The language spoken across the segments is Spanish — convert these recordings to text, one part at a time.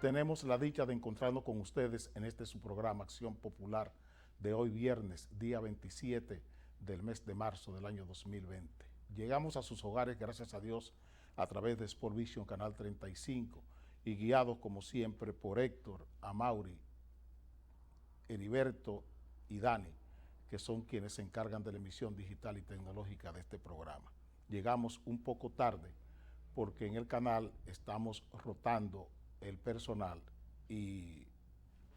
tenemos la dicha de encontrarnos con ustedes en este su programa Acción Popular de hoy viernes, día 27 del mes de marzo del año 2020. Llegamos a sus hogares, gracias a Dios, a través de Sport Vision Canal 35 y guiados como siempre por Héctor, Amaury, Heriberto y Dani, que son quienes se encargan de la emisión digital y tecnológica de este programa. Llegamos un poco tarde porque en el canal estamos rotando el personal y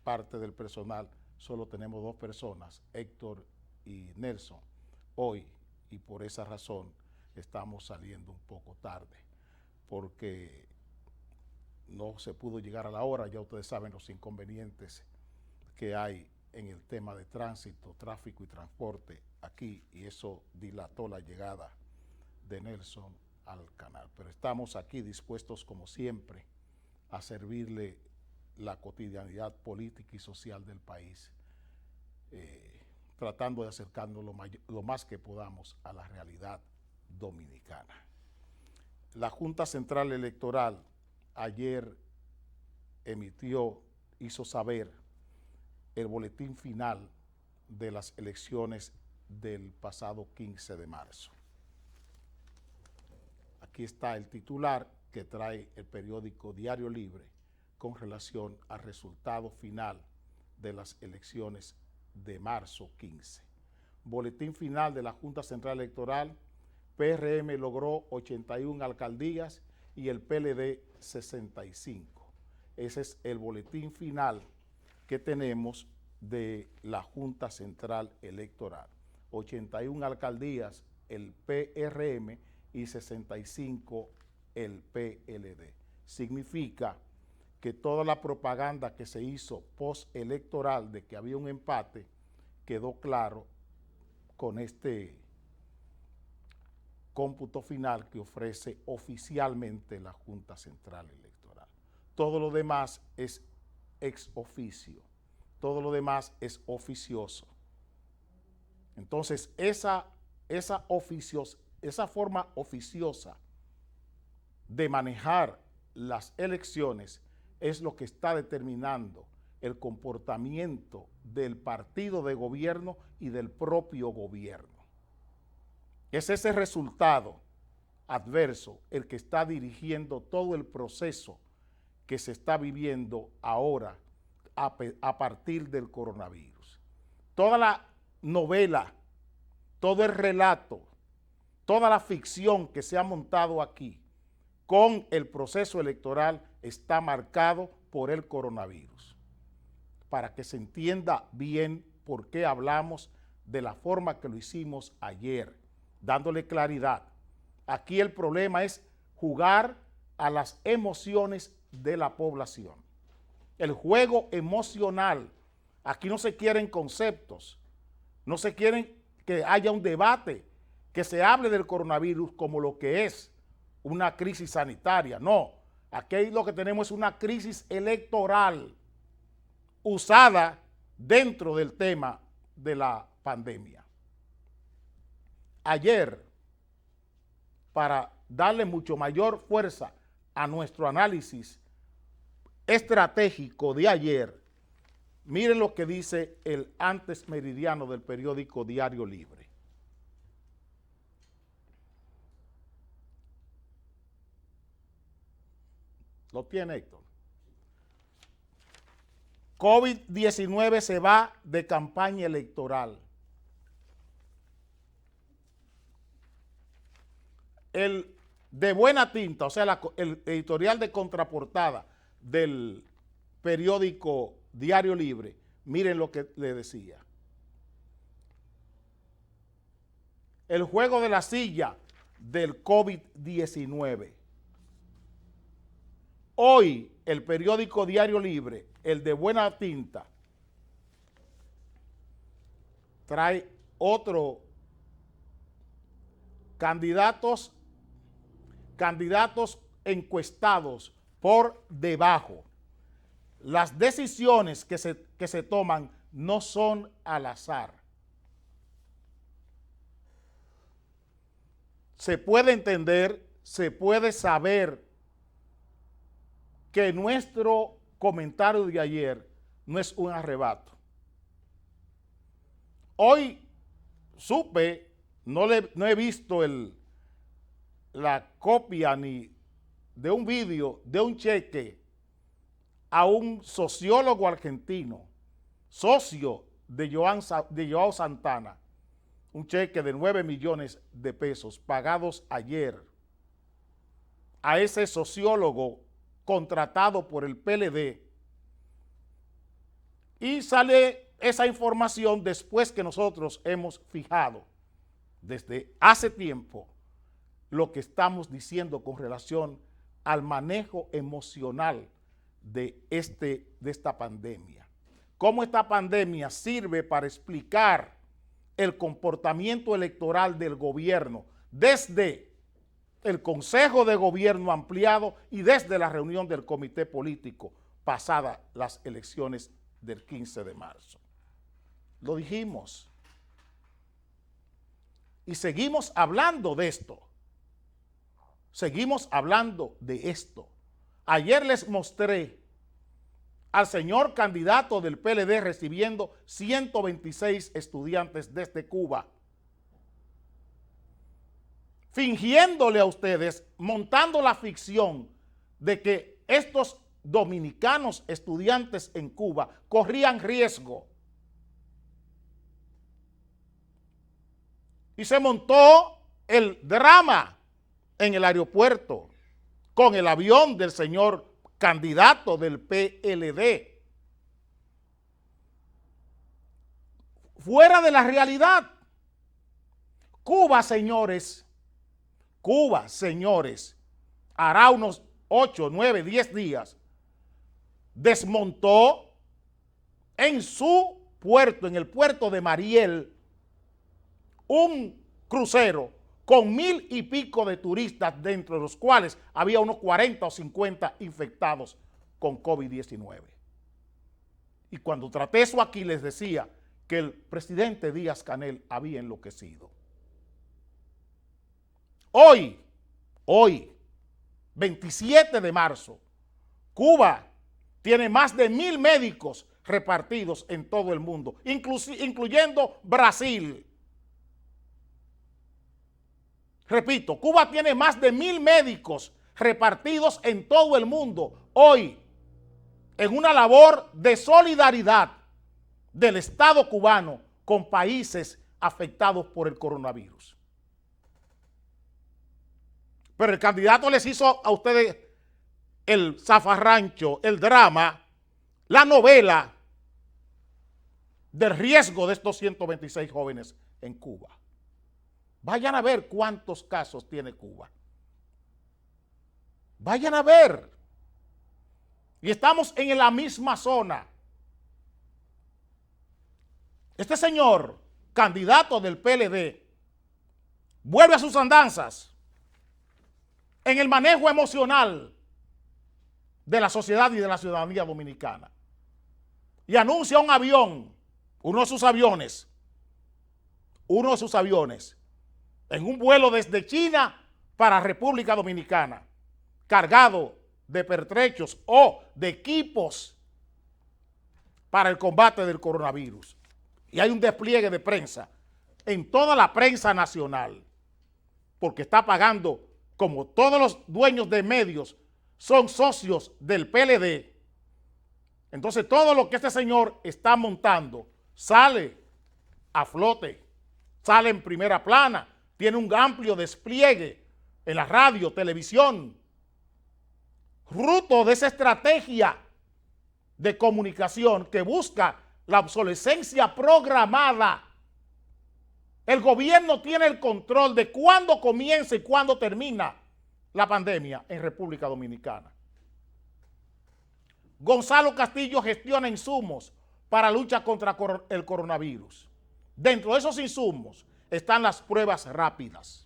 parte del personal solo tenemos 2 personas, Héctor y Nelson, hoy, y por esa razón estamos saliendo un poco tarde, porque no se pudo llegar a la hora. Ya ustedes saben los inconvenientes que hay en el tema de tránsito, tráfico y transporte aquí, y eso dilató la llegada de Nelson al canal. Pero estamos aquí dispuestos, como siempre, a servirle la cotidianidad política y social del país, tratando de acercarnos lo más que podamos a la realidad dominicana. La Junta Central Electoral ayer hizo saber el boletín final de las elecciones del pasado 15 de marzo. Aquí está el titular que trae el periódico Diario Libre con relación al resultado final de las elecciones de marzo 15. Boletín final de la Junta Central Electoral: PRM logró 81 alcaldías y el PLD 65. Ese es el boletín final que tenemos de la Junta Central Electoral. 81 alcaldías el PRM y 65 el PLD. Significa que toda la propaganda que se hizo postelectoral de que había un empate quedó claro con este cómputo final que ofrece oficialmente la Junta Central Electoral. Todo lo demás es ex oficio, todo lo demás es oficioso. Entonces, esa forma oficiosa de manejar las elecciones es lo que está determinando el comportamiento del partido de gobierno y del propio gobierno. Es ese resultado adverso el que está dirigiendo todo el proceso que se está viviendo ahora a partir del coronavirus. Toda la novela, todo el relato, toda la ficción que se ha montado aquí con el proceso electoral está marcado por el coronavirus. Para que se entienda bien por qué hablamos de la forma que lo hicimos ayer, dándole claridad. Aquí el problema es jugar a las emociones de la población. El juego emocional. Aquí no se quieren conceptos, no se quieren que haya un debate, que se hable del coronavirus como lo que es una crisis sanitaria. No, aquí lo que tenemos es una crisis electoral usada dentro del tema de la pandemia. Ayer, para darle mucho mayor fuerza a nuestro análisis estratégico de ayer, miren lo que dice el antes meridiano del periódico Diario Libre. ¿Lo tiene, Héctor? COVID-19 se va de campaña electoral. El de buena tinta, o sea, el editorial de contraportada del periódico Diario Libre, miren lo que le decía. El juego de la silla del COVID-19. Hoy el periódico Diario Libre, el de buena tinta, trae otro candidatos encuestados por debajo. Las decisiones que se toman no son al azar. Se puede entender, se puede saber que nuestro comentario de ayer no es un arrebato. Hoy supe, no he visto la copia ni de un vídeo de un cheque a un sociólogo argentino, socio de Joao Santana, un cheque de 9 millones de pesos pagados ayer a ese sociólogo contratado por el PLD, y sale esa información después que nosotros hemos fijado desde hace tiempo lo que estamos diciendo con relación al manejo emocional de esta pandemia. Cómo esta pandemia sirve para explicar el comportamiento electoral del gobierno desde el Consejo de Gobierno ampliado y desde la reunión del Comité Político pasadas las elecciones del 15 de marzo. Lo dijimos. Y seguimos hablando de esto. Seguimos hablando de esto. Ayer les mostré al señor candidato del PLD recibiendo 126 estudiantes desde Cuba, fingiéndole a ustedes, montando la ficción de que estos dominicanos estudiantes en Cuba corrían riesgo. Y se montó el drama en el aeropuerto con el avión del señor candidato del PLD. Fuera de la realidad. Cuba, señores, hará unos 8, 9, 10 días, desmontó en su puerto, en el puerto de Mariel, un crucero con 1000 y pico de turistas, dentro de los cuales había unos 40 o 50 infectados con COVID-19. Y cuando traté eso aquí les decía que el presidente Díaz-Canel había enloquecido. Hoy, 27 de marzo, Cuba tiene más de 1000 médicos repartidos en todo el mundo, incluyendo Brasil. Repito, Cuba tiene más de 1000 médicos repartidos en todo el mundo hoy, en una labor de solidaridad del Estado cubano con países afectados por el coronavirus. Pero el candidato les hizo a ustedes el zafarrancho, el drama, la novela del riesgo de estos 126 jóvenes en Cuba. Vayan a ver cuántos casos tiene Cuba. Vayan a ver. Y estamos en la misma zona. Este señor, candidato del PLD, vuelve a sus andanzas en el manejo emocional de la sociedad y de la ciudadanía dominicana. Y anuncia un avión, uno de sus aviones, en un vuelo desde China para República Dominicana, cargado de pertrechos o de equipos para el combate del coronavirus. Y hay un despliegue de prensa en toda la prensa nacional, porque está pagando, como todos los dueños de medios son socios del PLD. Entonces todo lo que este señor está montando sale a flote, sale en primera plana, tiene un amplio despliegue en la radio, televisión, fruto de esa estrategia de comunicación que busca la obsolescencia programada. El gobierno tiene el control de cuándo comienza y cuándo termina la pandemia en República Dominicana. Gonzalo Castillo gestiona insumos para lucha contra el coronavirus. Dentro de esos insumos están las pruebas rápidas.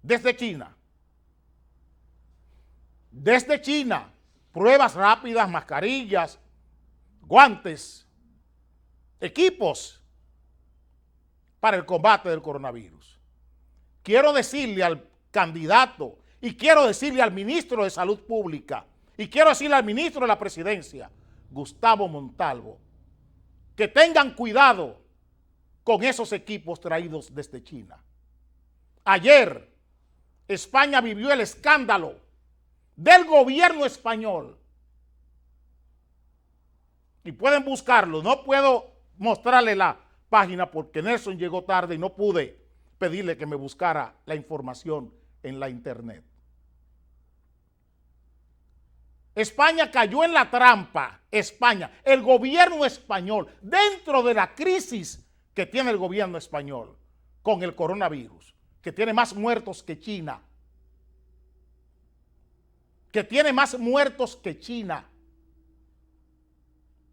Desde China, pruebas rápidas, mascarillas, guantes, equipos para el combate del coronavirus. Quiero decirle al candidato y quiero decirle al ministro de Salud Pública Y quiero decirle al ministro de la Presidencia, Gustavo Montalvo, que tengan cuidado con esos equipos traídos desde China. Ayer, España vivió el escándalo del gobierno español. Y pueden buscarlo. No puedo mostrarle la página porque Nelson llegó tarde y no pude pedirle que me buscara la información en la internet. España cayó en la trampa, España, el gobierno español, dentro de la crisis que tiene el gobierno español con el coronavirus, que tiene más muertos que China,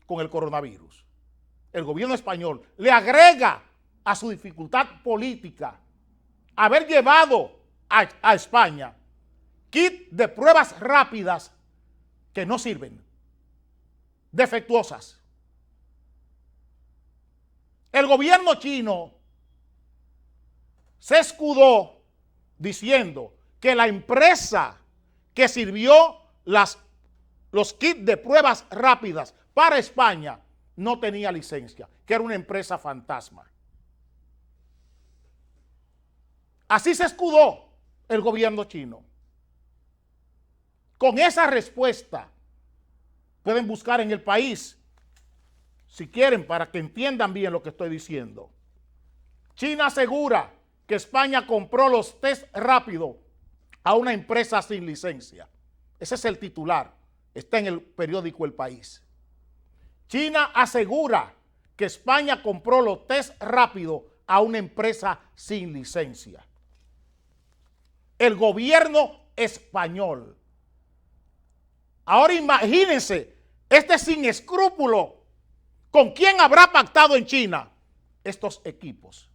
con el coronavirus. El gobierno español le agrega a su dificultad política haber llevado a España kit de pruebas rápidas que no sirven, defectuosas. El gobierno chino se escudó diciendo que la empresa que sirvió los kits de pruebas rápidas para España no tenía licencia, que era una empresa fantasma. Así se escudó el gobierno chino. Con esa respuesta, pueden buscar en El País, si quieren, para que entiendan bien lo que estoy diciendo. China asegura que España compró los test rápidos a una empresa sin licencia. Ese es el titular, está en el periódico El País. China asegura que España compró los test rápidos a una empresa sin licencia. El gobierno español. Ahora imagínense, este sin escrúpulo, ¿con quién habrá pactado en China estos equipos?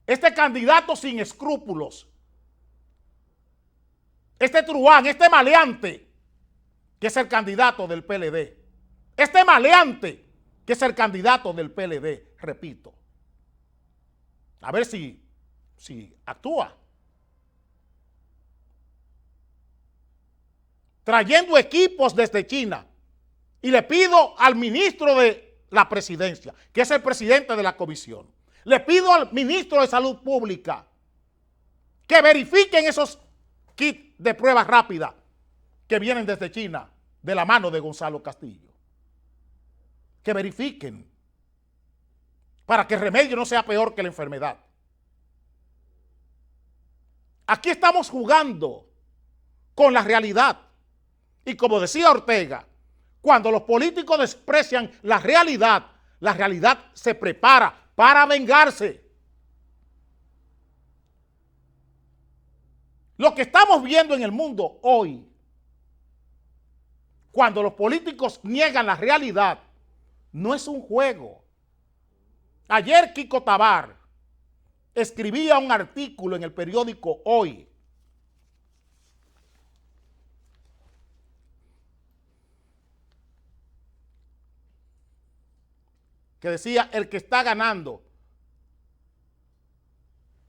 Este candidato sin escrúpulos, este truán, este maleante, que es el candidato del PLD, este maleante, que es el candidato del PLD, repito, a ver si actúa. Trayendo equipos desde China. Y le pido al ministro de la Presidencia, que es el presidente de la comisión, le pido al ministro de Salud Pública que verifiquen esos kits de pruebas rápidas que vienen desde China, de la mano de Gonzalo Castillo. Que verifiquen, para que el remedio no sea peor que la enfermedad. Aquí estamos jugando con la realidad. Y como decía Ortega, cuando los políticos desprecian la realidad se prepara para vengarse. Lo que estamos viendo en el mundo hoy, cuando los políticos niegan la realidad, no es un juego. Ayer Kiko Tabar escribía un artículo en el periódico Hoy, que decía: el que está ganando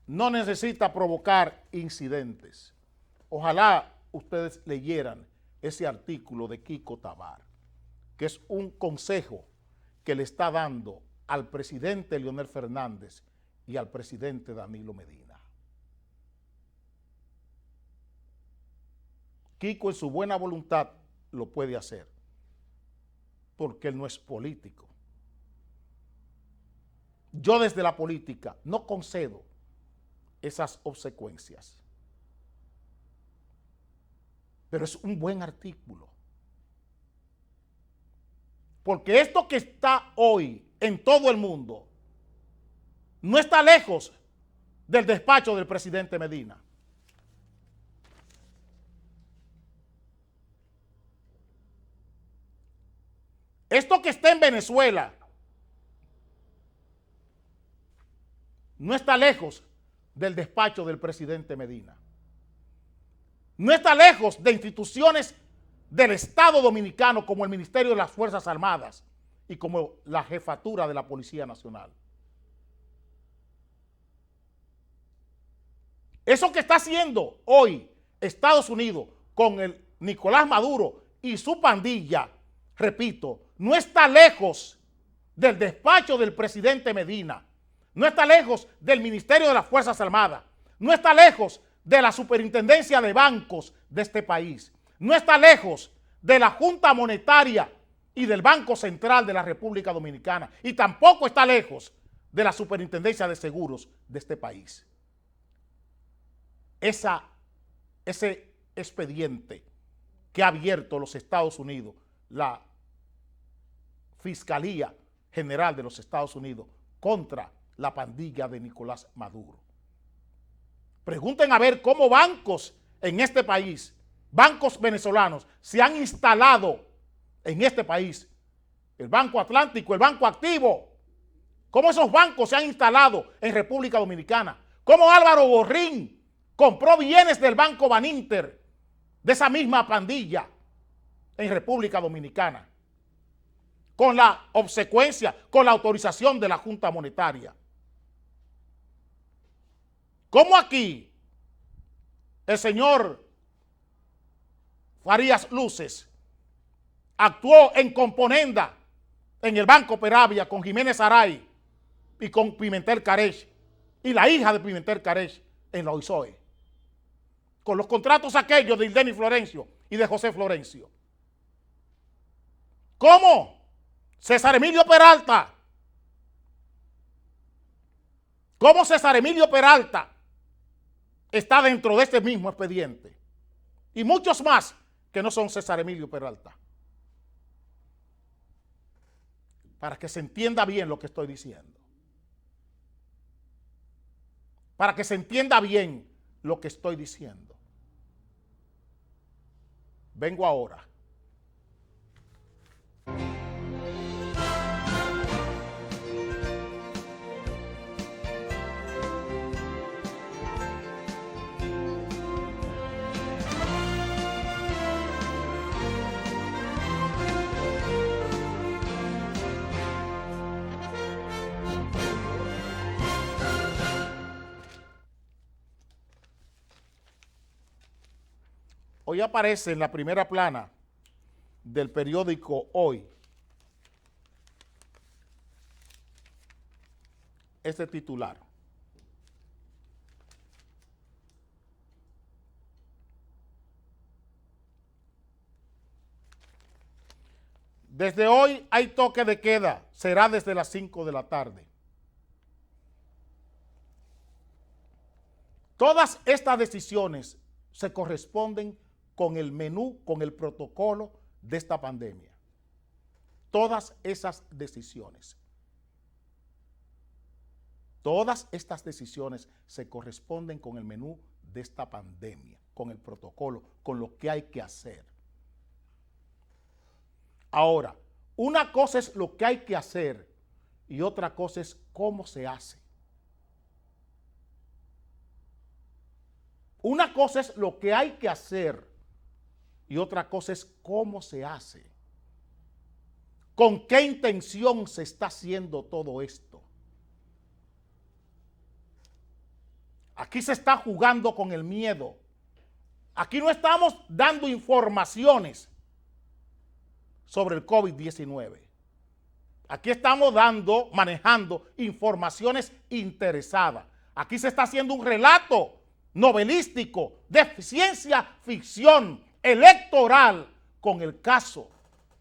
no necesita provocar incidentes. Ojalá ustedes leyeran ese artículo de Kiko Tabar, que es un consejo que le está dando al presidente Leonel Fernández y al presidente Danilo Medina. Kiko, en su buena voluntad, lo puede hacer, porque él no es político. Yo desde la política no concedo esas obsecuencias. Pero es un buen artículo. Porque esto que está hoy en todo el mundo no está lejos del despacho del presidente Medina. Esto que está en Venezuela no está lejos del despacho del presidente Medina. No está lejos de instituciones del Estado Dominicano como el Ministerio de las Fuerzas Armadas y como la Jefatura de la Policía Nacional. Eso que está haciendo hoy Estados Unidos con el Nicolás Maduro y su pandilla, repito, no está lejos del despacho del presidente Medina, no está lejos del Ministerio de las Fuerzas Armadas, no está lejos de la superintendencia de bancos de este país, no está lejos de la Junta Monetaria y del Banco Central de la República Dominicana, y tampoco está lejos de la superintendencia de seguros de este país. Ese expediente que ha abierto los Estados Unidos, la Fiscalía General de los Estados Unidos contra la pandilla de Nicolás Maduro. Pregunten a ver cómo bancos en este país, bancos venezolanos, se han instalado en este país. El Banco Atlántico, el Banco Activo. Cómo esos bancos se han instalado en República Dominicana. Cómo Álvaro Borrín compró bienes del Banco Baninter, de esa misma pandilla, en República Dominicana, con la obsecuencia, con la autorización de la Junta Monetaria. ¿Cómo aquí el señor Farías Luces actuó en componenda en el Banco Peravia con Jiménez Aray y con Pimentel Carech y la hija de Pimentel Carech en la OISOE, con los contratos aquellos de Ildeni Florencio y de José Florencio? ¿Cómo César Emilio Peralta? ¿Cómo César Emilio Peralta está dentro de este mismo expediente? Y muchos más que no son César Emilio Peralta. Para que se entienda bien lo que estoy diciendo. Para que se entienda bien lo que estoy diciendo. Vengo ahora. Hoy aparece en la primera plana del periódico Hoy este titular. Desde hoy hay toque de queda, será desde las 5 de la tarde. Todas estas decisiones se corresponden con el menú, con el protocolo de esta pandemia. Todas esas decisiones. Todas estas decisiones se corresponden con el menú de esta pandemia, con el protocolo, con lo que hay que hacer. Ahora, una cosa es lo que hay que hacer y otra cosa es cómo se hace. Una cosa es lo que hay que hacer y otra cosa es cómo se hace. ¿Con qué intención se está haciendo todo esto? Aquí se está jugando con el miedo. Aquí no estamos dando informaciones sobre el COVID-19. Aquí estamos manejando informaciones interesadas. Aquí se está haciendo un relato novelístico de ciencia ficción electoral con el caso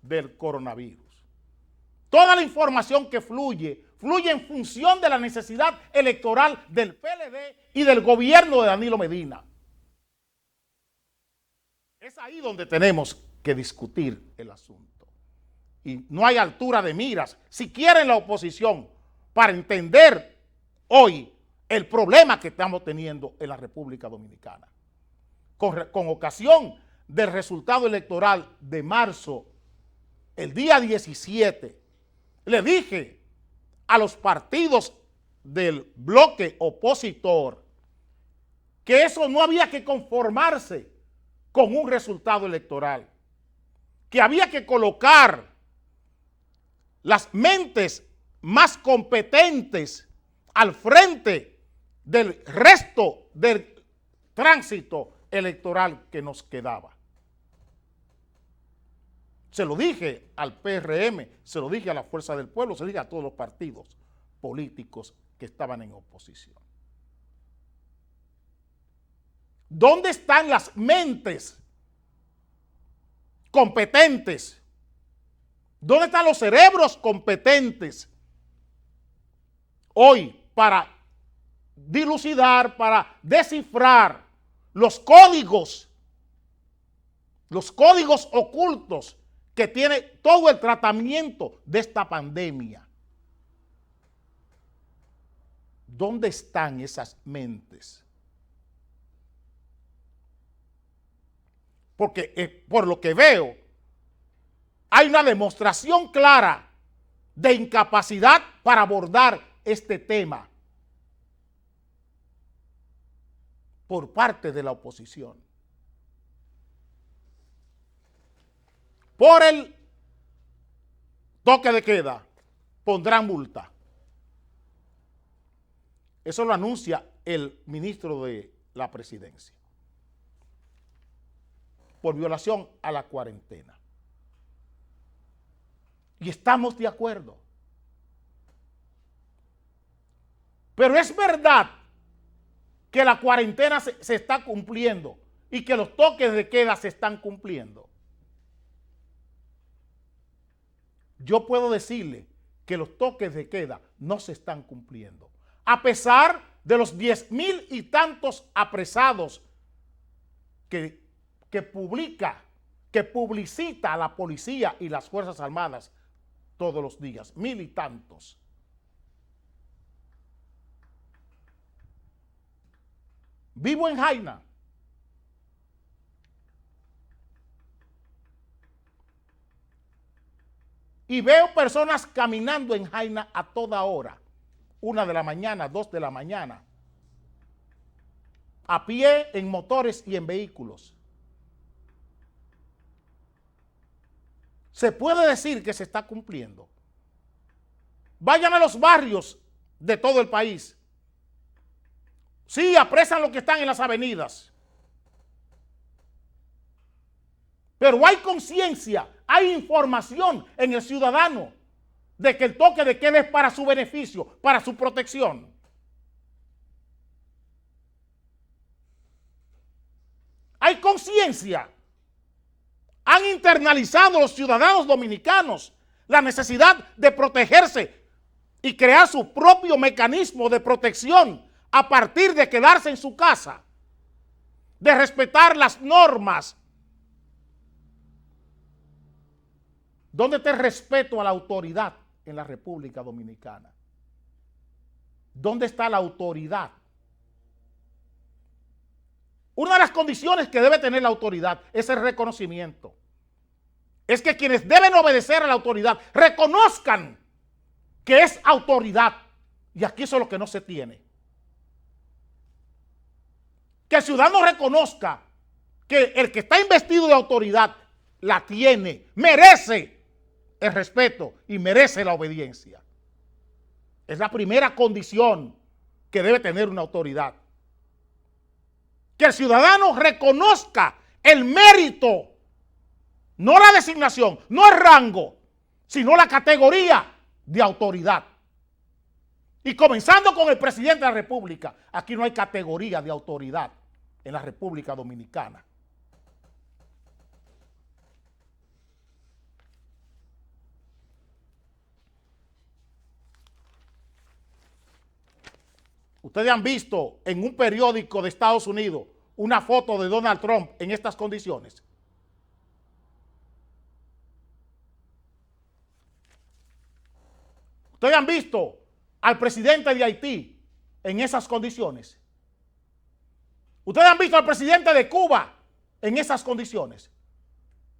del coronavirus. Toda la información que fluye en función de la necesidad electoral del PLD y del gobierno de Danilo Medina. Es ahí donde tenemos que discutir el asunto. Y no hay altura de miras, siquiera en la oposición, para entender hoy el problema que estamos teniendo en la República Dominicana. Con ocasión del resultado electoral de marzo, el día 17, le dije a los partidos del bloque opositor que eso no había que conformarse con un resultado electoral, que había que colocar las mentes más competentes al frente del resto del tránsito electoral que nos quedaba. Se lo dije al PRM, se lo dije a la Fuerza del Pueblo, se lo dije a todos los partidos políticos que estaban en oposición. ¿Dónde están las mentes competentes? ¿Dónde están los cerebros competentes hoy para dilucidar, para descifrar los códigos ocultos que tiene todo el tratamiento de esta pandemia? ¿Dónde están esas mentes? Porque por lo que veo, hay una demostración clara de incapacidad para abordar este tema por parte de la oposición. Por el toque de queda pondrán multa. Eso lo anuncia el ministro de la Presidencia, por violación a la cuarentena. Y estamos de acuerdo. Pero es verdad que la cuarentena se está cumpliendo y que los toques de queda se están cumpliendo. Yo puedo decirle que los toques de queda no se están cumpliendo, a pesar de los 10,000 y tantos apresados que publicita la policía y las Fuerzas Armadas todos los días, 1,000 y tantos. Vivo en Jaina. Y veo personas caminando en Jaina a toda hora, 1 de la mañana, 2 de la mañana, a pie, en motores y en vehículos. Se puede decir que se está cumpliendo. Vayan a los barrios de todo el país. Sí, apresan los que están en las avenidas. Pero hay conciencia, hay información en el ciudadano de que el toque de queda es para su beneficio, para su protección. Hay conciencia. Han internalizado los ciudadanos dominicanos la necesidad de protegerse y crear su propio mecanismo de protección a partir de quedarse en su casa, de respetar las normas. ¿Dónde está el respeto a la autoridad en la República Dominicana? ¿Dónde está la autoridad? Una de las condiciones que debe tener la autoridad es el reconocimiento. Es que quienes deben obedecer a la autoridad reconozcan que es autoridad. Y aquí eso es lo que no se tiene. Que el ciudadano reconozca que el que está investido de autoridad la tiene, merece el respeto y merece la obediencia. Es la primera condición que debe tener una autoridad. Que el ciudadano reconozca el mérito, no la designación, no el rango, sino la categoría de autoridad. Y comenzando con el presidente de la República, aquí no hay categoría de autoridad en la República Dominicana. Ustedes han visto en un periódico de Estados Unidos una foto de Donald Trump en estas condiciones. Ustedes han visto al presidente de Haití en esas condiciones. Ustedes han visto al presidente de Cuba en esas condiciones.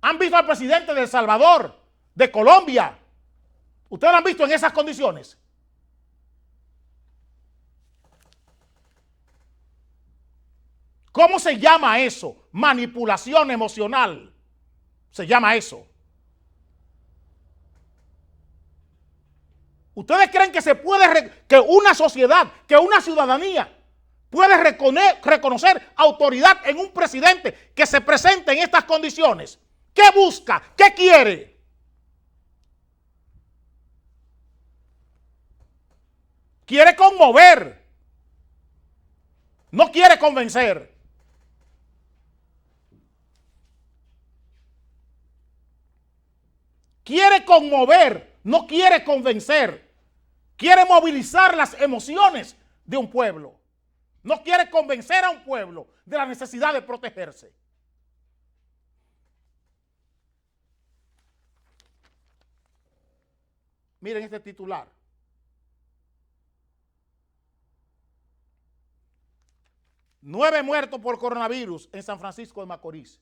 Han visto al presidente de El Salvador, de Colombia. Ustedes lo han visto en esas condiciones. ¿Cómo se llama eso? Manipulación emocional. Se llama eso. ¿Ustedes creen que se puede, que una sociedad, que una ciudadanía puede reconocer autoridad en un presidente que se presente en estas condiciones? ¿Qué busca? ¿Qué quiere? Quiere conmover. No quiere convencer. Quiere conmover, no quiere convencer. Quiere movilizar las emociones de un pueblo. No quiere convencer a un pueblo de la necesidad de protegerse. Miren este titular. Nueve muertos por coronavirus en San Francisco de Macorís.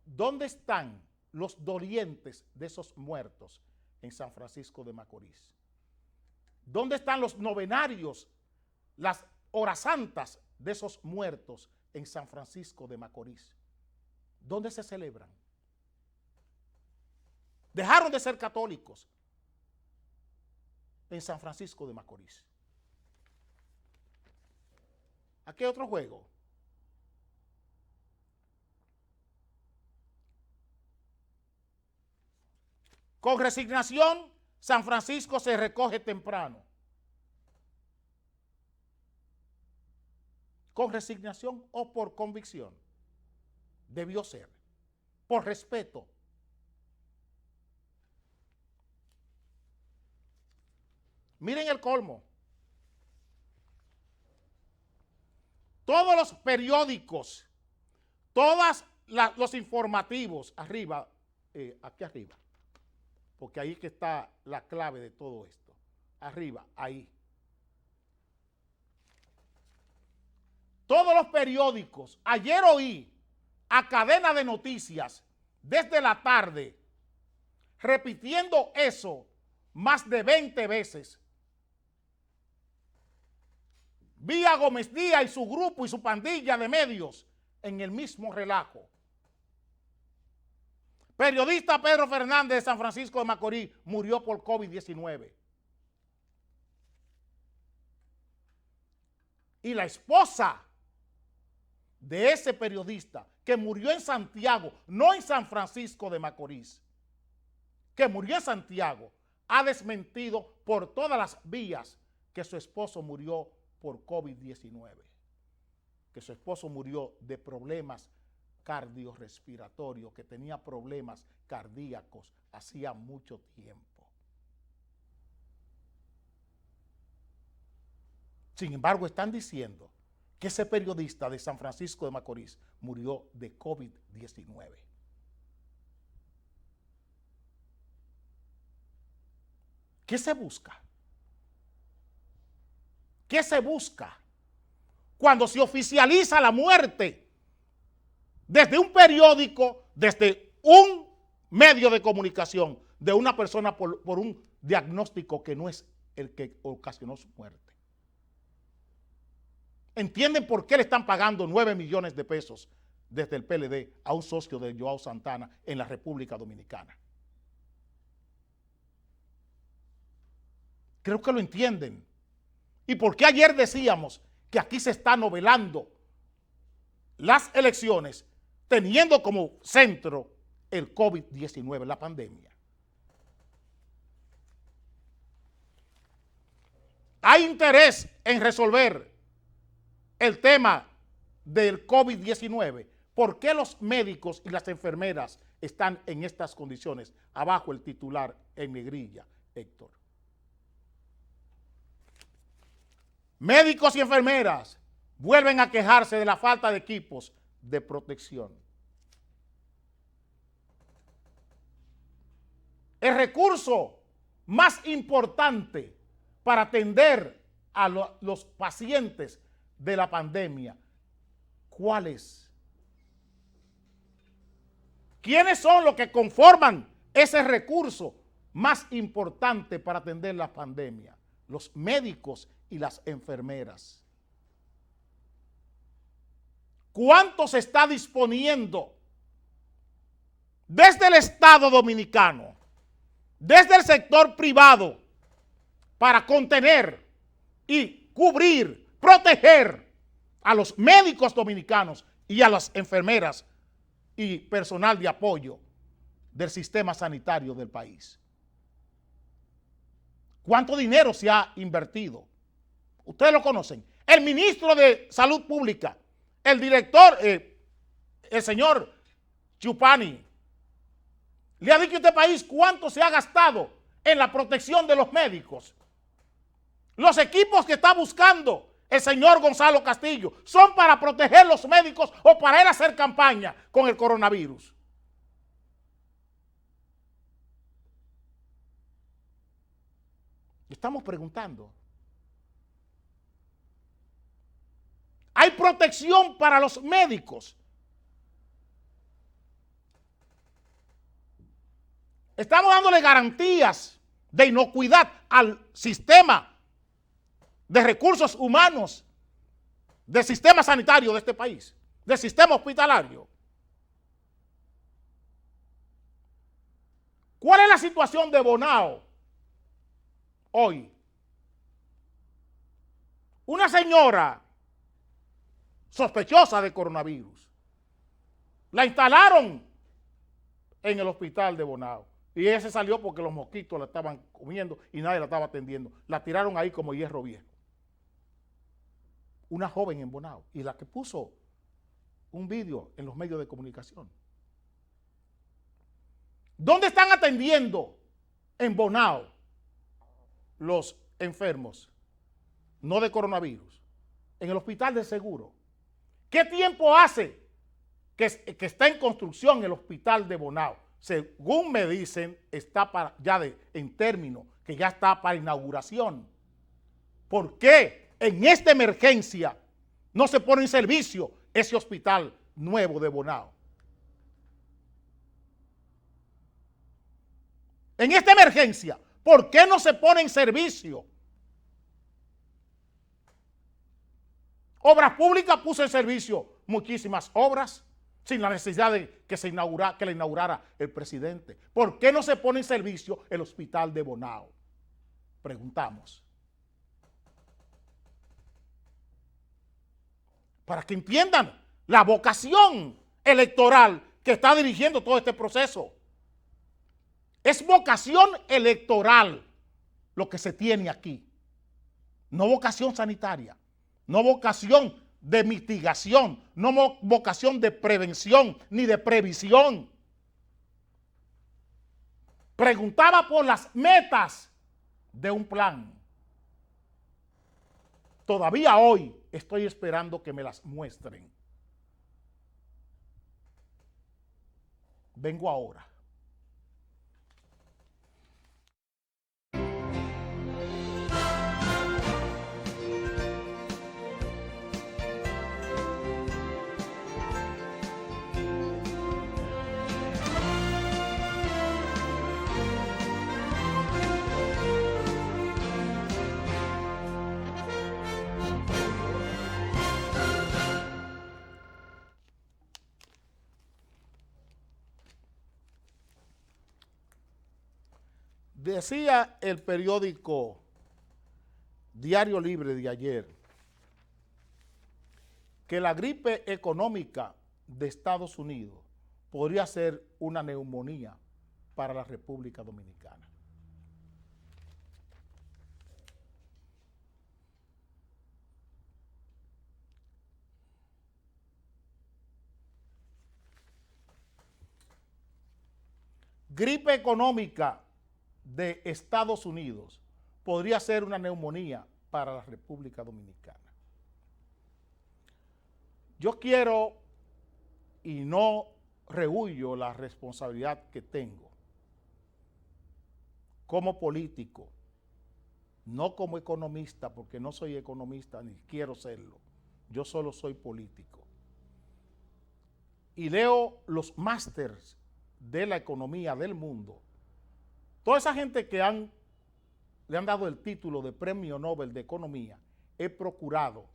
¿Dónde están los dolientes de esos muertos en San Francisco de Macorís? ¿Dónde están los novenarios, las horas santas de esos muertos en San Francisco de Macorís? ¿Dónde se celebran? Dejaron de ser católicos en San Francisco de Macorís. Aquí hay otro juego. Con resignación, San Francisco se recoge temprano. ¿Con resignación o por convicción? Debió ser. Por respeto. Miren el colmo. Todos los periódicos, todos los informativos, arriba, aquí arriba, porque ahí que está la clave de todo esto. Arriba, ahí. Todos los periódicos, ayer oí a cadena de noticias desde la tarde repitiendo eso más de 20 veces. Vi a Gómez Díaz y su grupo y su pandilla de medios en el mismo relajo. Periodista Pedro Fernández de San Francisco de Macorís murió por COVID-19. Y la esposa de ese periodista que murió en Santiago, no en San Francisco de Macorís, que murió en Santiago, ha desmentido por todas las vías que su esposo murió por COVID-19, que su esposo murió de problemas cardiorrespiratorios, que tenía problemas cardíacos hacía mucho tiempo. Sin embargo, están diciendo que ese periodista de San Francisco de Macorís murió de COVID-19. ¿Qué se busca? ¿Qué se busca cuando se oficializa la muerte desde un periódico, desde un medio de comunicación de una persona por un diagnóstico que no es el que ocasionó su muerte? ¿Entienden por qué le están pagando 9 millones de pesos desde el PLD a un socio de Joao Santana en la República Dominicana? Creo que lo entienden. ¿Y por qué ayer decíamos que aquí se está novelando las elecciones teniendo como centro el COVID-19, la pandemia? Hay interés en resolver el tema del COVID-19. ¿Por qué los médicos y las enfermeras están en estas condiciones? Abajo el titular en negrilla, Héctor. Médicos y enfermeras vuelven a quejarse de la falta de equipos de protección. El recurso más importante para atender a los pacientes de la pandemia, ¿cuál es? ¿Quiénes son los que conforman ese recurso más importante para atender la pandemia? Los médicos y las enfermeras. ¿Cuánto se está disponiendo desde el Estado Dominicano, desde el sector privado, para contener y cubrir, proteger a los médicos dominicanos y a las enfermeras y personal de apoyo del sistema sanitario del país. ¿Cuánto dinero se ha invertido? Ustedes lo conocen. El ministro de Salud Pública, el director, el señor Chupani, le ha dicho a este país cuánto se ha gastado en la protección de los médicos. Los equipos que está buscando el señor Gonzalo Castillo son para proteger los médicos o para él hacer campaña con el coronavirus. Estamos preguntando. Hay protección para los médicos. Estamos dándole garantías de inocuidad al sistema de recursos humanos, del sistema sanitario de este país, del sistema hospitalario. ¿Cuál es la situación de Bonao hoy? Una señora sospechosa de coronavirus la instalaron en el hospital de Bonao y ella se salió porque los mosquitos la estaban comiendo y nadie la estaba atendiendo. La tiraron ahí como hierro viejo. Una joven en Bonao y la que puso un vídeo en los medios de comunicación. ¿Dónde están atendiendo en Bonao los enfermos? No de coronavirus. En el hospital de seguro. ¿Qué tiempo hace que está en construcción el hospital de Bonao? Según me dicen, está en término, que ya está para inauguración. ¿Por qué en esta emergencia no se pone en servicio ese hospital nuevo de Bonao? En esta emergencia, ¿por qué no se pone en servicio? Obras Públicas puso en servicio muchísimas obras sin la necesidad de que la inaugurara el presidente. ¿Por qué no se pone en servicio el hospital de Bonao? Preguntamos. Para que entiendan la vocación electoral que está dirigiendo todo este proceso. Es vocación electoral lo que se tiene aquí. No vocación sanitaria. No vocación de mitigación, no vocación de prevención ni de previsión. Preguntaba por las metas de un plan. Todavía hoy estoy esperando que me las muestren. Vengo ahora. Decía el periódico Diario Libre de ayer que la gripe económica de Estados Unidos podría ser una neumonía para la República Dominicana. Gripe económica de Estados Unidos podría ser una neumonía para la República Dominicana. Yo quiero, y no rehuyo la responsabilidad que tengo como político, no como economista, porque no soy economista ni quiero serlo, yo solo soy político. Y leo los másters de la economía del mundo. Toda esa gente que le han dado el título de Premio Nobel de Economía, he procurado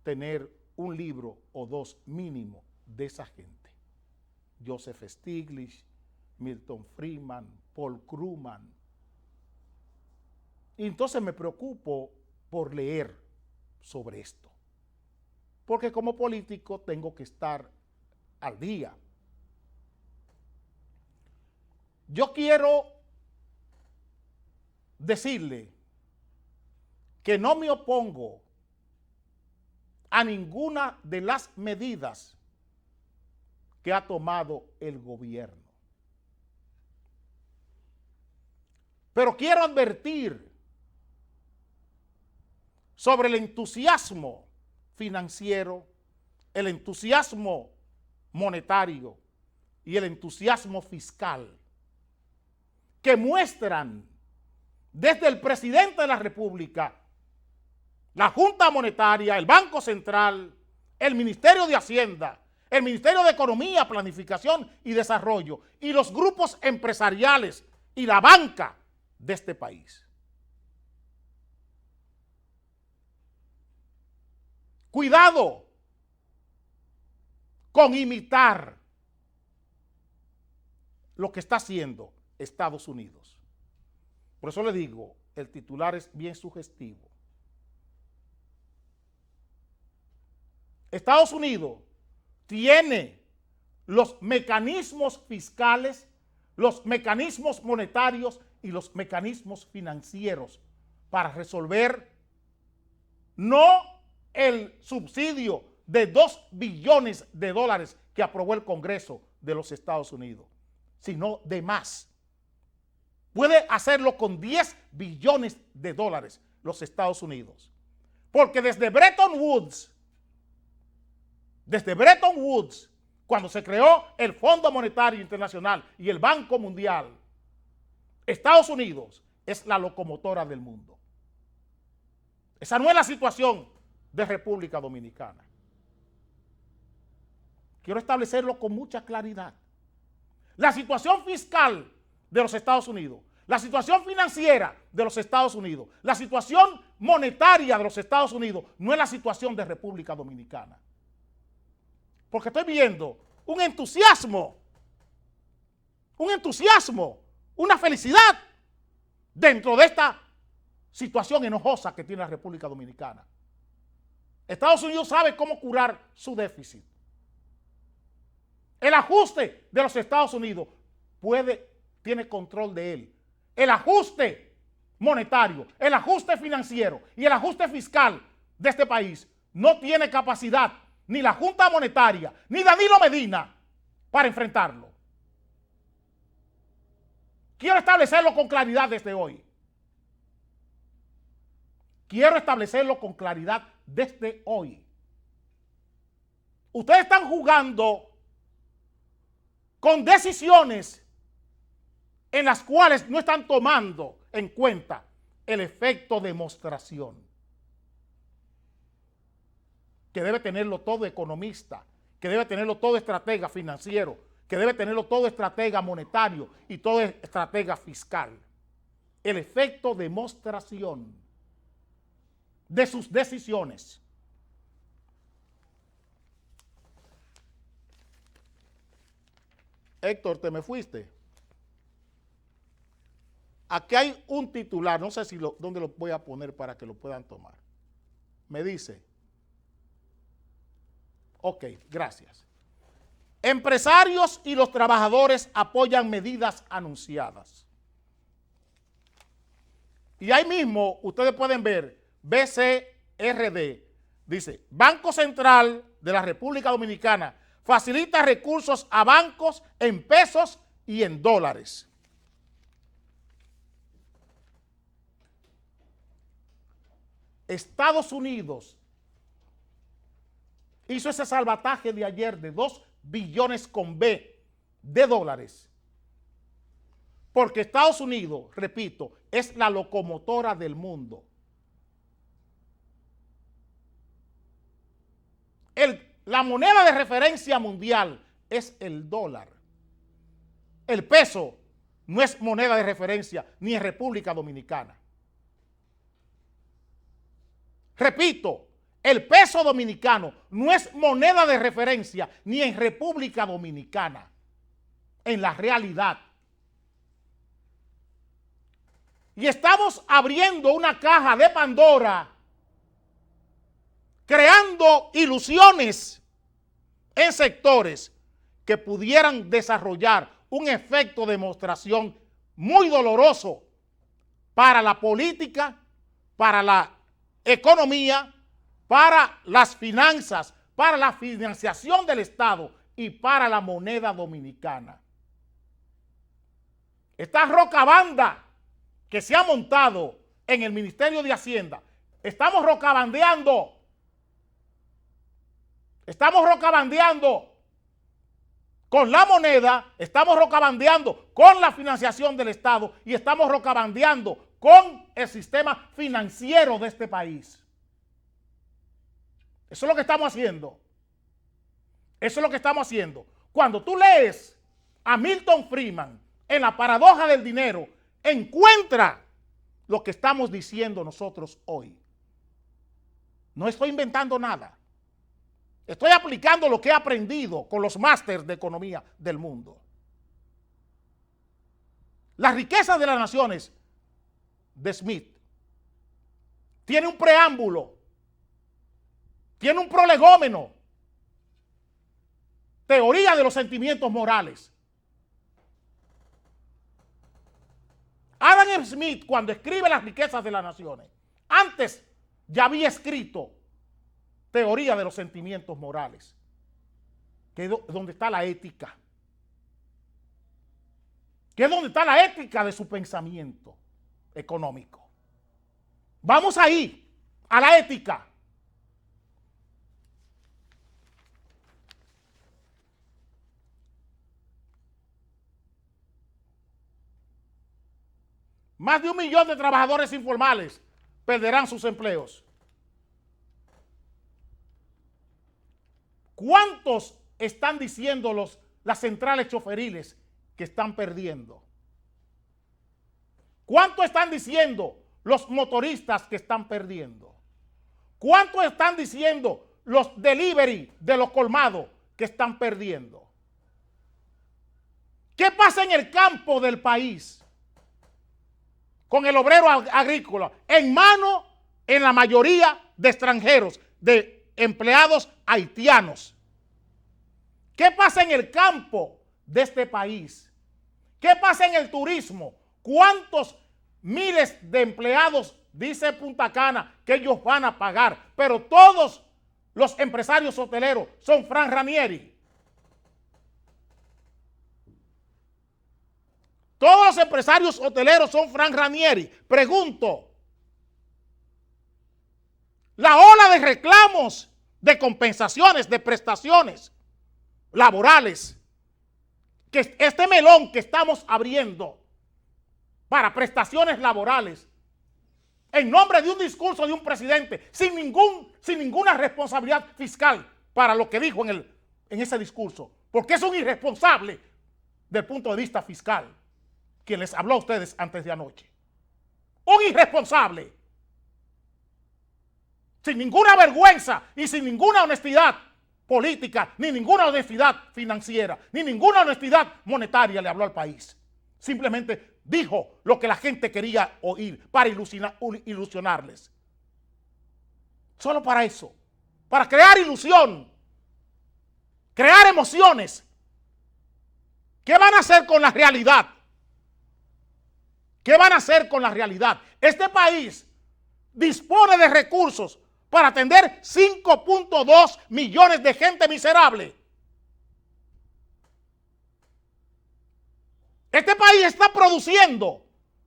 tener un libro o dos mínimo de esa gente. Joseph Stiglitz, Milton Friedman, Paul Krugman. Y entonces me preocupo por leer sobre esto. porque como político tengo que estar al día. Yo quiero decirle que no me opongo a ninguna de las medidas que ha tomado el gobierno. Pero quiero advertir sobre el entusiasmo financiero, el entusiasmo monetario y el entusiasmo fiscal que muestran desde el presidente de la República, la Junta Monetaria, el Banco Central, el Ministerio de Hacienda, el Ministerio de Economía, Planificación y Desarrollo y los grupos empresariales y la banca de este país. Cuidado con imitar lo que está haciendo Estados Unidos. Por eso le digo, el titular es bien sugestivo. Estados Unidos tiene los mecanismos fiscales, los mecanismos monetarios y los mecanismos financieros para resolver no el subsidio de 2 billones de dólares que aprobó el Congreso de los Estados Unidos, sino de más. Puede hacerlo con 10 billones de dólares los Estados Unidos. Porque desde Bretton Woods, cuando se creó el Fondo Monetario Internacional y el Banco Mundial, Estados Unidos es la locomotora del mundo. Esa no es la situación de República Dominicana. Quiero establecerlo con mucha claridad. La situación fiscal de los Estados Unidos, la situación financiera de los Estados Unidos, la situación monetaria de los Estados Unidos no es la situación de República Dominicana. Porque estoy viendo un entusiasmo, una felicidad dentro de esta situación enojosa que tiene la República Dominicana. Estados Unidos sabe cómo curar su déficit. El ajuste de los Estados Unidos tiene control de él. El ajuste monetario, el ajuste financiero y el ajuste fiscal de este país no tiene capacidad ni la Junta Monetaria ni Danilo Medina para enfrentarlo. Quiero establecerlo con claridad desde hoy. Ustedes están jugando con decisiones en las cuales no están tomando en cuenta el efecto demostración, que debe tenerlo todo economista, que debe tenerlo todo estratega financiero, que debe tenerlo todo estratega monetario y todo estratega fiscal. El efecto demostración de sus decisiones. Héctor, ¿te me fuiste? Aquí hay un titular, no sé dónde lo voy a poner para que lo puedan tomar. Me dice, ok, gracias. Empresarios y los trabajadores apoyan medidas anunciadas. Y ahí mismo ustedes pueden ver, BCRD, dice, Banco Central de la República Dominicana facilita recursos a bancos en pesos y en dólares. Estados Unidos hizo ese salvataje de ayer de 2 billones con B de dólares. Porque Estados Unidos, repito, es la locomotora del mundo. La moneda de referencia mundial es el dólar. El peso no es moneda de referencia ni en República Dominicana. Repito, el peso dominicano no es moneda de referencia ni en República Dominicana, en la realidad. Y estamos abriendo una caja de Pandora creando ilusiones en sectores que pudieran desarrollar un efecto de demostración muy doloroso para la política, para la economía, para las finanzas, para la financiación del Estado y para la moneda dominicana. Esta rocabanda que se ha montado en el Ministerio de Hacienda, estamos rocabandeando con la moneda, estamos rocabandeando con la financiación del Estado y estamos rocabandeando con el sistema financiero de este país. Eso es lo que estamos haciendo. Eso es lo que estamos haciendo. Cuando tú lees a Milton Friedman en La paradoja del dinero, encuentra lo que estamos diciendo nosotros hoy. No estoy inventando nada. Estoy aplicando lo que he aprendido con los másters de economía del mundo. Las riquezas de las naciones de Smith tiene un preámbulo, tiene un prolegómeno, teoría de los sentimientos morales. Adam Smith, cuando escribe Las riquezas de las naciones, antes ya había escrito teoría de los sentimientos morales, que es donde está la ética, que es donde está la ética de su pensamiento económico. Vamos ahí, a la ética. Más de 1 millón de trabajadores informales perderán sus empleos. ¿Cuántos están diciendo las centrales choferiles que están perdiendo? ¿Cuánto están diciendo los motoristas que están perdiendo? ¿Cuánto están diciendo los delivery de los colmados que están perdiendo? ¿Qué pasa en el campo del país con el obrero agrícola en mano, en la mayoría, de extranjeros, de empleados haitianos? ¿Qué pasa en el campo de este país? ¿Qué pasa en el turismo? ¿Cuántos miles de empleados dice Punta Cana que ellos van a pagar? Pero todos los empresarios hoteleros son Frank Ranieri. Todos los empresarios hoteleros son Frank Ranieri. Pregunto, la ola de reclamos, de compensaciones, de prestaciones laborales, que este melón que estamos abriendo para prestaciones laborales, en nombre de un discurso de un presidente, sin ninguna responsabilidad fiscal para lo que dijo en ese discurso, porque es un irresponsable del punto de vista fiscal, quien les habló a ustedes antes de anoche. Un irresponsable, sin ninguna vergüenza y sin ninguna honestidad política, ni ninguna honestidad financiera, ni ninguna honestidad monetaria le habló al país. Simplemente dijo lo que la gente quería oír para ilusionarles. Solo para eso, para crear ilusión, crear emociones. ¿Qué van a hacer con la realidad? ¿Qué van a hacer con la realidad? Este país dispone de recursos para atender 5.2 millones de gente miserable. Este país está produciendo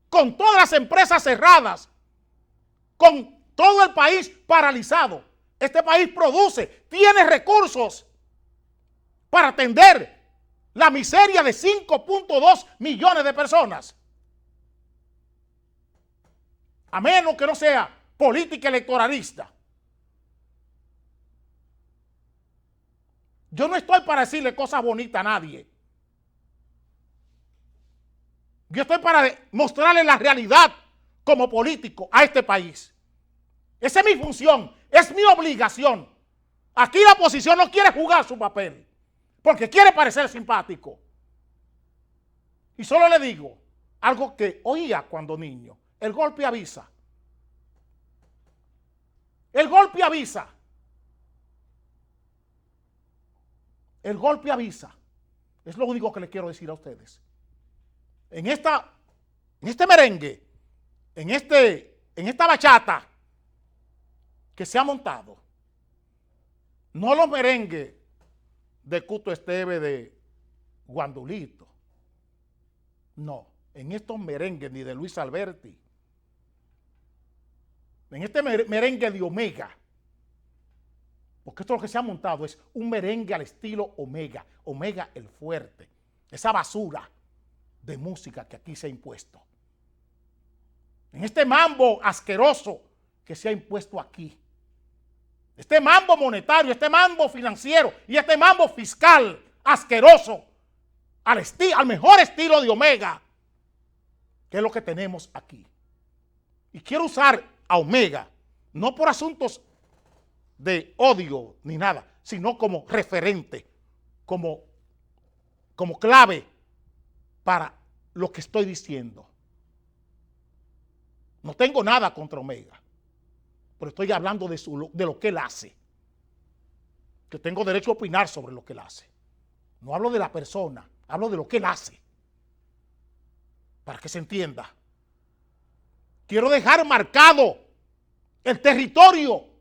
con todas las empresas cerradas, con todo el país paralizado. Este país produce, tiene recursos para atender la miseria de 5.2 millones de personas. A menos que no sea política electoralista. Yo no estoy para decirle cosas bonitas a nadie. Yo estoy para mostrarle la realidad como político a este país. Esa es mi función, es mi obligación. Aquí la oposición no quiere jugar su papel, porque quiere parecer simpático. Y solo le digo algo que oía cuando niño. El golpe avisa. El golpe avisa. El golpe avisa. Es lo único que le quiero decir a ustedes. En este merengue, en esta bachata que se ha montado, no los merengues de Cuto Esteve, de Guandulito, no, en estos merengues ni de Luis Alberti, en este merengue de Omega, porque esto lo que se ha montado es un merengue al estilo Omega, Omega el fuerte, esa basura de música que aquí se ha impuesto. En este mambo asqueroso que se ha impuesto aquí, este mambo monetario, este mambo financiero y este mambo fiscal asqueroso, al mejor estilo de Omega, que es lo que tenemos aquí. Y quiero usar a Omega, no por asuntos de odio ni nada, sino como referente, como clave para lo que estoy diciendo. No tengo nada contra Omega, pero estoy hablando de lo que él hace. Que tengo derecho a opinar sobre lo que él hace. No hablo de la persona, hablo de lo que él hace. Para que se entienda. Quiero dejar marcado el territorio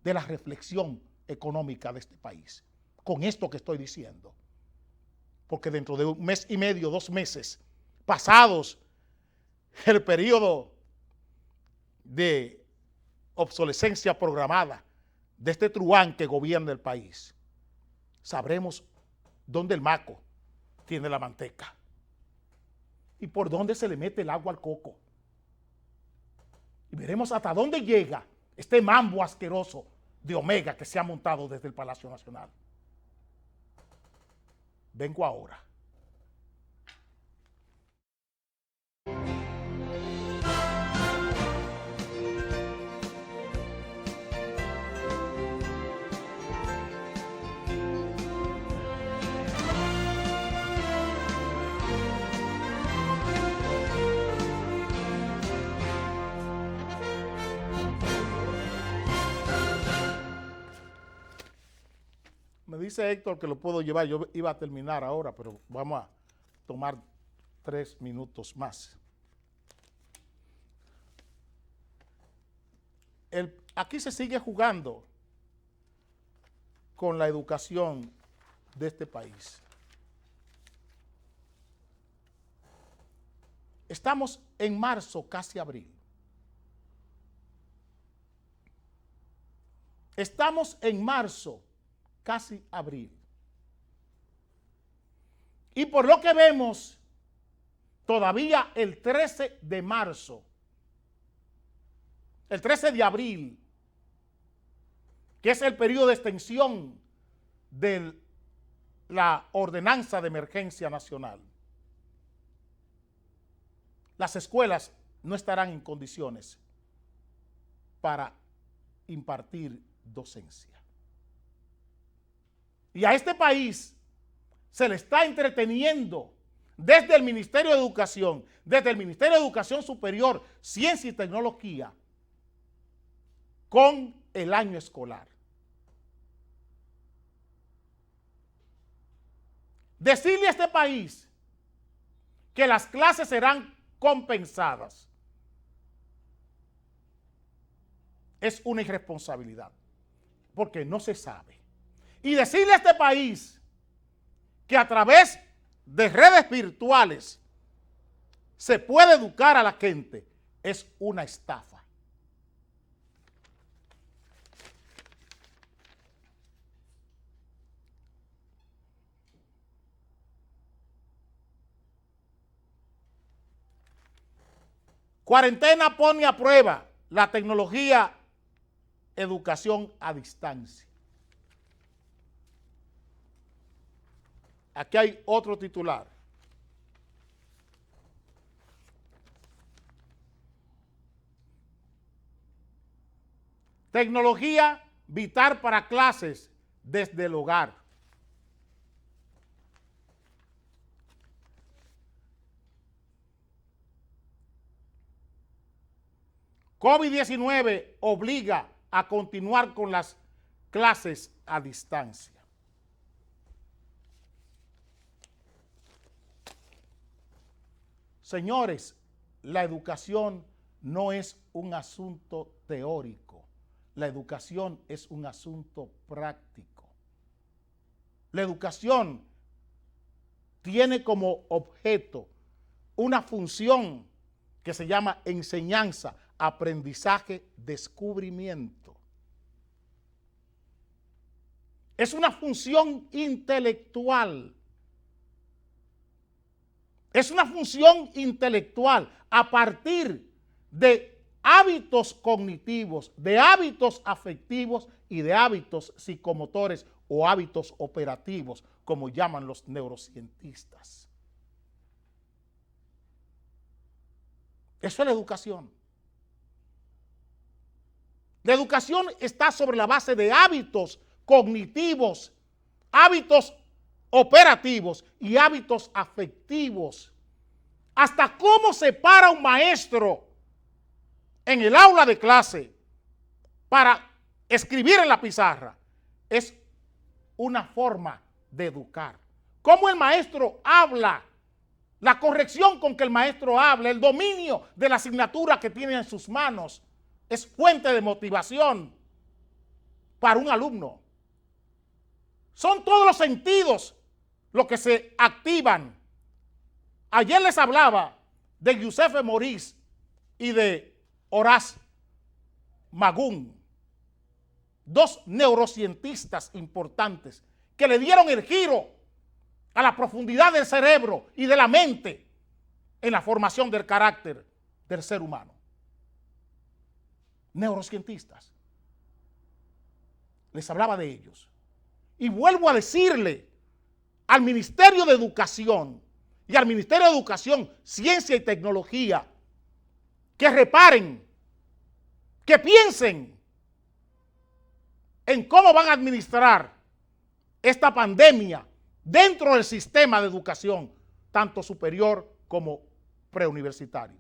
de la reflexión económica de este país, con esto que estoy diciendo. Porque dentro de un mes y medio, 2 meses, pasados el periodo de obsolescencia programada de este truán que gobierna el país, sabremos dónde el maco tiene la manteca y por dónde se le mete el agua al coco. Y veremos hasta dónde llega este mambo asqueroso de Omega que se ha montado desde el Palacio Nacional. Vengo ahora. Me dice Héctor que lo puedo llevar. Yo iba a terminar ahora, pero vamos a tomar 3 minutos más. Aquí se sigue jugando con la educación de este país. Estamos en marzo, casi abril. Estamos en marzo, casi abril. Y por lo que vemos, todavía el 13 de marzo, el 13 de abril, que es el periodo de extensión de la ordenanza de emergencia nacional, las escuelas no estarán en condiciones para impartir docencia. Y a este país se le está entreteniendo desde el Ministerio de Educación, desde el Ministerio de Educación Superior, Ciencia y Tecnología, con el año escolar. Decirle a este país que las clases serán compensadas es una irresponsabilidad, porque no se sabe. Y decirle a este país que a través de redes virtuales se puede educar a la gente es una estafa. Cuarentena pone a prueba la tecnología educación a distancia. Aquí hay otro titular. Tecnología vital para clases desde el hogar. COVID-19 obliga a continuar con las clases a distancia. Señores, la educación no es un asunto teórico, la educación es un asunto práctico. La educación tiene como objeto una función que se llama enseñanza, aprendizaje, descubrimiento. Es una función intelectual. Es una función intelectual a partir de hábitos cognitivos, de hábitos afectivos y de hábitos psicomotores o hábitos operativos, como llaman los neurocientistas. Eso es la educación. La educación está sobre la base de hábitos cognitivos, hábitos operativos y hábitos afectivos. Hasta cómo se para un maestro en el aula de clase para escribir en la pizarra es una forma de educar. Cómo el maestro habla, la corrección con que el maestro habla, el dominio de la asignatura que tiene en sus manos es fuente de motivación para un alumno. Son todos los sentidos los que se activan. Ayer les hablaba de Giuseppe Moris y de Horace Magun, dos neurocientistas importantes que le dieron el giro a la profundidad del cerebro y de la mente en la formación del carácter del ser humano. Neurocientistas. Les hablaba de ellos. Y vuelvo a decirle al Ministerio de Educación y al Ministerio de Educación, Ciencia y Tecnología, que reparen, que piensen en cómo van a administrar esta pandemia dentro del sistema de educación, tanto superior como preuniversitario.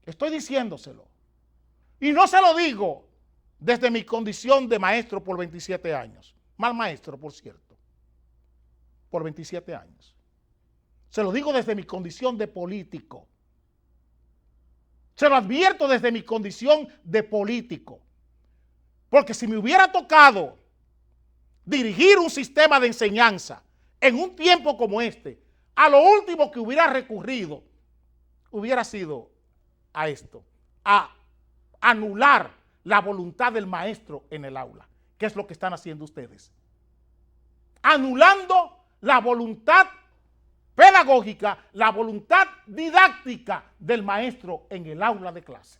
Estoy diciéndoselo. Y no se lo digo desde mi condición de maestro por 27 años. Mal maestro, por cierto. Por 27 años. Se lo digo desde mi condición de político. Se lo advierto desde mi condición de político. Porque si me hubiera tocado dirigir un sistema de enseñanza en un tiempo como este, a lo último que hubiera recurrido hubiera sido a esto, a anular la voluntad del maestro en el aula, que es lo que están haciendo ustedes. Anulando la voluntad pedagógica, la voluntad didáctica del maestro en el aula de clase.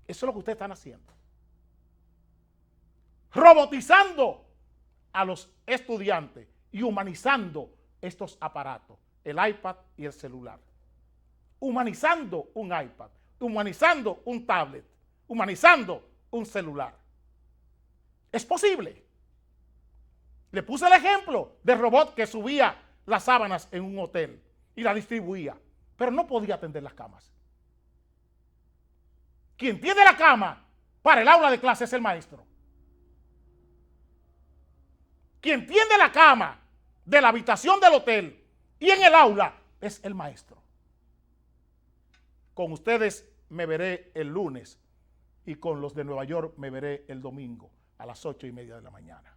Eso es lo que ustedes están haciendo. Robotizando a los estudiantes y humanizando estos aparatos, el iPad y el celular. Humanizando un iPad, humanizando un tablet, humanizando un celular. Es posible. Le puse el ejemplo del robot que subía las sábanas en un hotel y la distribuía, pero no podía tender las camas. Quien tiende la cama para el aula de clase es el maestro. Quien tiende la cama de la habitación del hotel y en el aula es el maestro. Con ustedes me veré el lunes y con los de Nueva York me veré el domingo a las 8:30 de la mañana.